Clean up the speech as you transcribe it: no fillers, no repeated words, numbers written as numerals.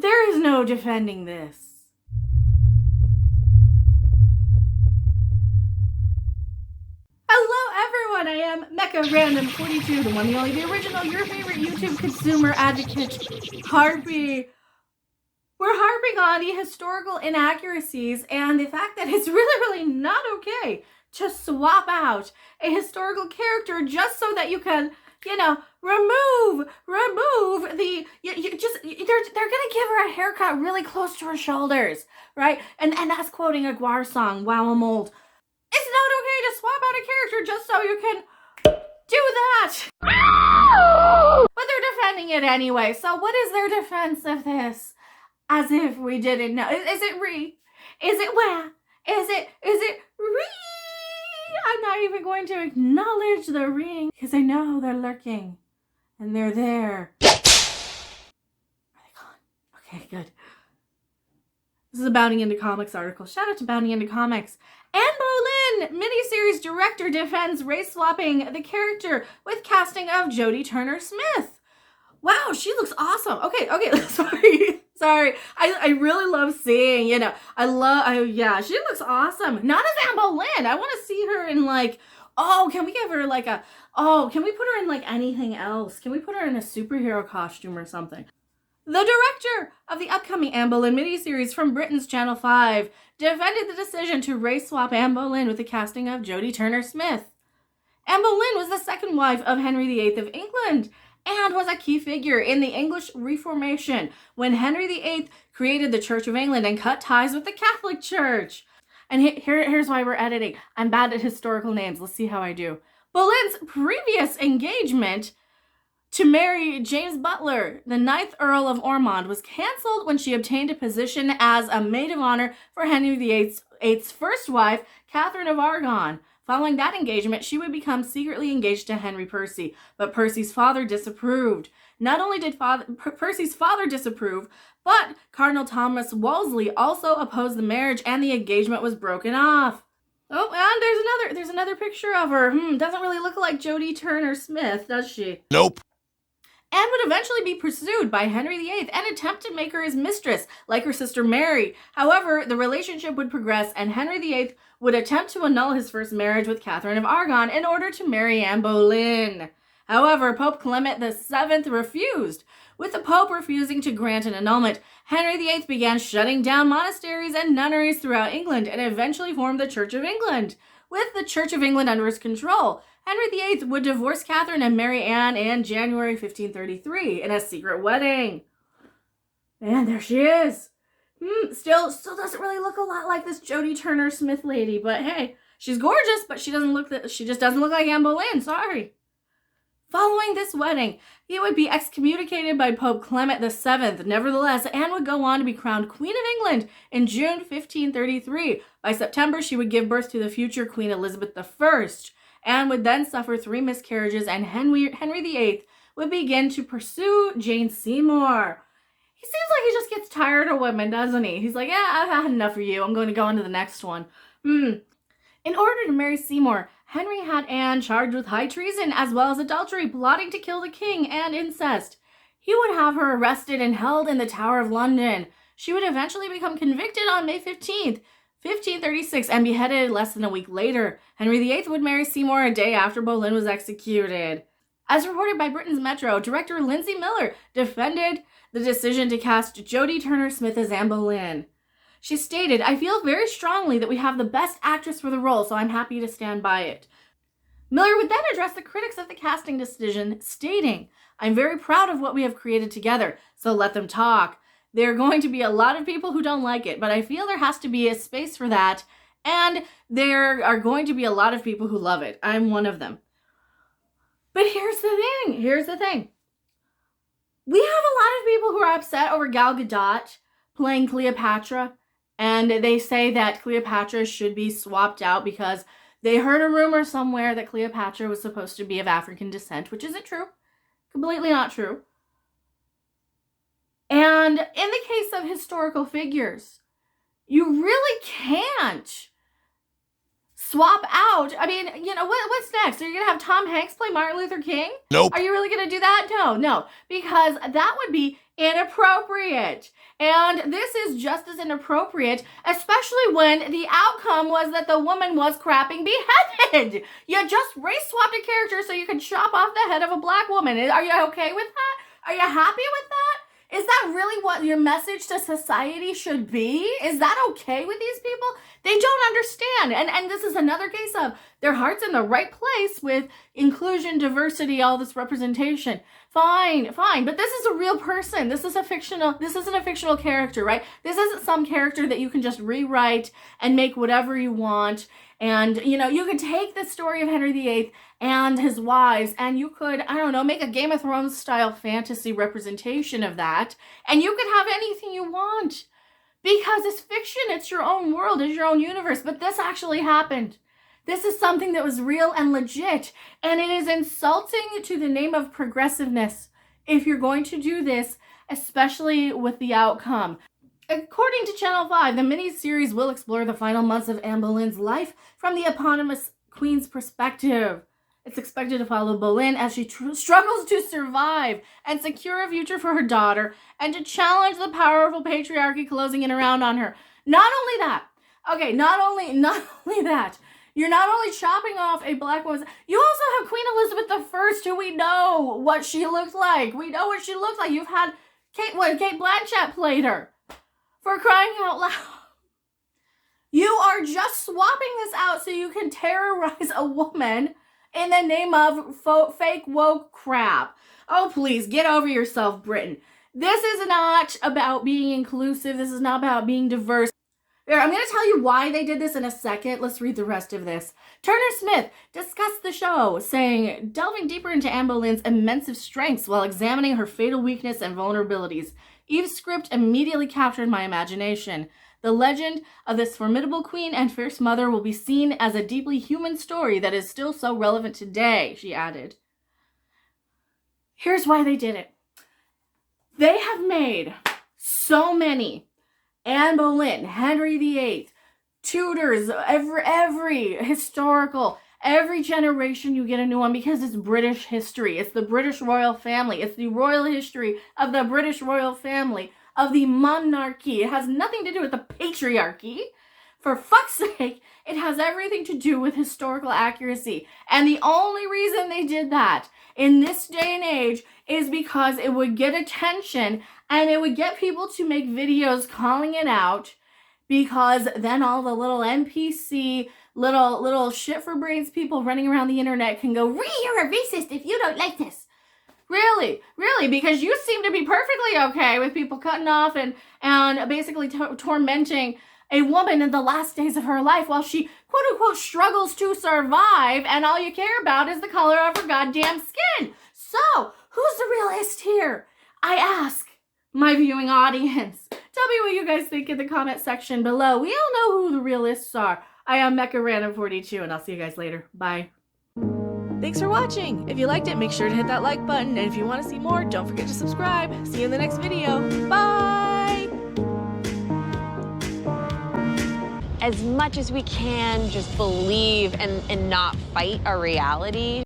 There is no defending this. Hello everyone, I am Mecha Random 42, the one, the only, the original, your favorite YouTube consumer advocate, Harpy. We're harping on the historical inaccuracies and the fact that it's really not okay to swap out a historical character just so that you can, remove the, they're gonna give her a haircut really close to her shoulders, right? And that's quoting a Guar song, Wow, I'm old. It's not okay to swap out a character just so you can do that. But they're defending it anyway. So what is their defense of this? As if we didn't know. Is it re? Is it wah? Is it re? I'm not even going to acknowledge the ring because I know they're lurking and they're there. Are they gone? Okay, good. This is a Bounding Into Comics article. Shout out to Bounding Into Comics. Anne Boleyn, miniseries director, defends race swapping the character with casting of Jodie Turner-Smith. Wow, she looks awesome. Okay, sorry. I really love seeing, she looks awesome. Not as Anne Boleyn. I want to see her in can we give her can we put her in anything else? Can we put her in a superhero costume or something? The director of the upcoming Anne Boleyn miniseries from Britain's Channel 5 defended the decision to race swap Anne Boleyn with the casting of Jodie Turner-Smith. Anne Boleyn was the second wife of Henry VIII of England and was a key figure in the English Reformation when Henry VIII created the Church of England and cut ties with the Catholic Church. And here's why we're editing. I'm bad at historical names. Let's see how I do. Boleyn's previous engagement to marry James Butler, the 9th Earl of Ormond, was cancelled when she obtained a position as a maid of honor for Henry VIII's first wife, Catherine of Aragon. Following that engagement, she would become secretly engaged to Henry Percy, but Percy's father disapproved. Not only did Percy's father disapprove, but Cardinal Thomas Wolsey also opposed the marriage and the engagement was broken off. Oh, and there's another picture of her. Doesn't really look like Jodie Turner-Smith, does she? Nope. Anne would eventually be pursued by Henry VIII and attempt to make her his mistress, like her sister Mary. However, the relationship would progress and Henry VIII would attempt to annul his first marriage with Catherine of Aragon in order to marry Anne Boleyn. However, Pope Clement VII refused. With the Pope refusing to grant an annulment, Henry VIII began shutting down monasteries and nunneries throughout England and eventually formed the Church of England. With the Church of England under his control, Henry VIII would divorce Catherine and marry Anne in January 1533 in a secret wedding. And there she is. Still doesn't really look a lot like this Jodie Turner-Smith lady, but hey, she's gorgeous, but she just doesn't look like Anne Boleyn, sorry. Following this wedding, he would be excommunicated by Pope Clement VII. Nevertheless, Anne would go on to be crowned Queen of England in June 1533. By September, she would give birth to the future Queen Elizabeth I. Anne would then suffer 3 miscarriages, and Henry VIII would begin to pursue Jane Seymour. He seems like he just gets tired of women, doesn't he? He's like, yeah, I've had enough of you. I'm going to go on to the next one. In order to marry Seymour, Henry had Anne charged with high treason as well as adultery, plotting to kill the king, and incest. He would have her arrested and held in the Tower of London. She would eventually become convicted on May 15th, 1536, and beheaded less than a week later. Henry VIII would marry Seymour a day after Boleyn was executed. As reported by Britain's Metro, director Lindsay Miller defended the decision to cast Jodie Turner-Smith as Anne Boleyn. She stated, "I feel very strongly that we have the best actress for the role, so I'm happy to stand by it." Miller would then address the critics of the casting decision, stating, "I'm very proud of what we have created together, so let them talk. There are going to be a lot of people who don't like it, but I feel there has to be a space for that, and there are going to be a lot of people who love it. I'm one of them." But here's the thing. We have a lot of people who are upset over Gal Gadot playing Cleopatra, and they say that Cleopatra should be swapped out because they heard a rumor somewhere that Cleopatra was supposed to be of African descent, which isn't true. Completely not true. And in the case of historical figures, you really can't swap out. I mean, what's next? Are you going to have Tom Hanks play Martin Luther King? Nope. Are you really going to do that? No, because that would be inappropriate. And this is just as inappropriate, especially when the outcome was that the woman was crapping beheaded. You just race swapped a character so you could chop off the head of a black woman. Are you okay with that? Are you happy with that? Is that really what your message to society should be? Is that okay with these people? They don't understand. And this is another case of their heart's in the right place with inclusion, diversity, all this representation. Fine. But this is a real person. This isn't a fictional character, right? This isn't some character that you can just rewrite and make whatever you want. And, you could take the story of Henry VIII and his wives, and you could, make a Game of Thrones style fantasy representation of that, and you could have anything you want. Because it's fiction, it's your own world, it's your own universe, but this actually happened. This is something that was real and legit, and it is insulting to the name of progressiveness if you're going to do this, especially with the outcome. According to Channel 5, the miniseries will explore the final months of Anne Boleyn's life from the eponymous queen's perspective. It's expected to follow Boleyn as she struggles to survive and secure a future for her daughter and to challenge the powerful patriarchy closing in around on her. Not only that, you're not only chopping off a black woman, you also have Queen Elizabeth I, who we know what she looked like. We know what she looked like. You've had Kate Blanchett played her. For crying out loud. You are just swapping this out so you can terrorize a woman in the name of fake woke crap. Oh, please, get over yourself, Britain. This is not about being inclusive. This is not about being diverse. I'm going to tell you why they did this in a second. Let's read the rest of this. Turner-Smith discussed the show, saying, delving deeper into Anne Boleyn's immense strengths while examining her fatal weakness and vulnerabilities. Eve's script immediately captured my imagination. The legend of this formidable queen and fierce mother will be seen as a deeply human story that is still so relevant today, she added. Here's why they did it. They have made so many Anne Boleyn, Henry VIII, Tudors, every historical, every generation you get a new one because it's British history. It's the British royal family. It's the royal history of the British royal family, of the monarchy. It has nothing to do with the patriarchy. For fuck's sake, it has everything to do with historical accuracy. And the only reason they did that in this day and age is because it would get attention and it would get people to make videos calling it out, because then all the little NPC, little shit for brains people running around the internet can go, you're a racist if you don't like this. Really, because you seem to be perfectly okay with people cutting off and basically tormenting a woman in the last days of her life while she, quote unquote, struggles to survive, and all you care about is the color of her goddamn skin. So, who's the realist here? I ask my viewing audience. Tell me what you guys think in the comment section below. We all know who the realists are. I am Mecha Random 42, and I'll see you guys later. Bye. Thanks for watching. If you liked it, make sure to hit that like button. And if you want to see more, don't forget to subscribe. See you in the next video. Bye! As much as we can, just believe and not fight our reality.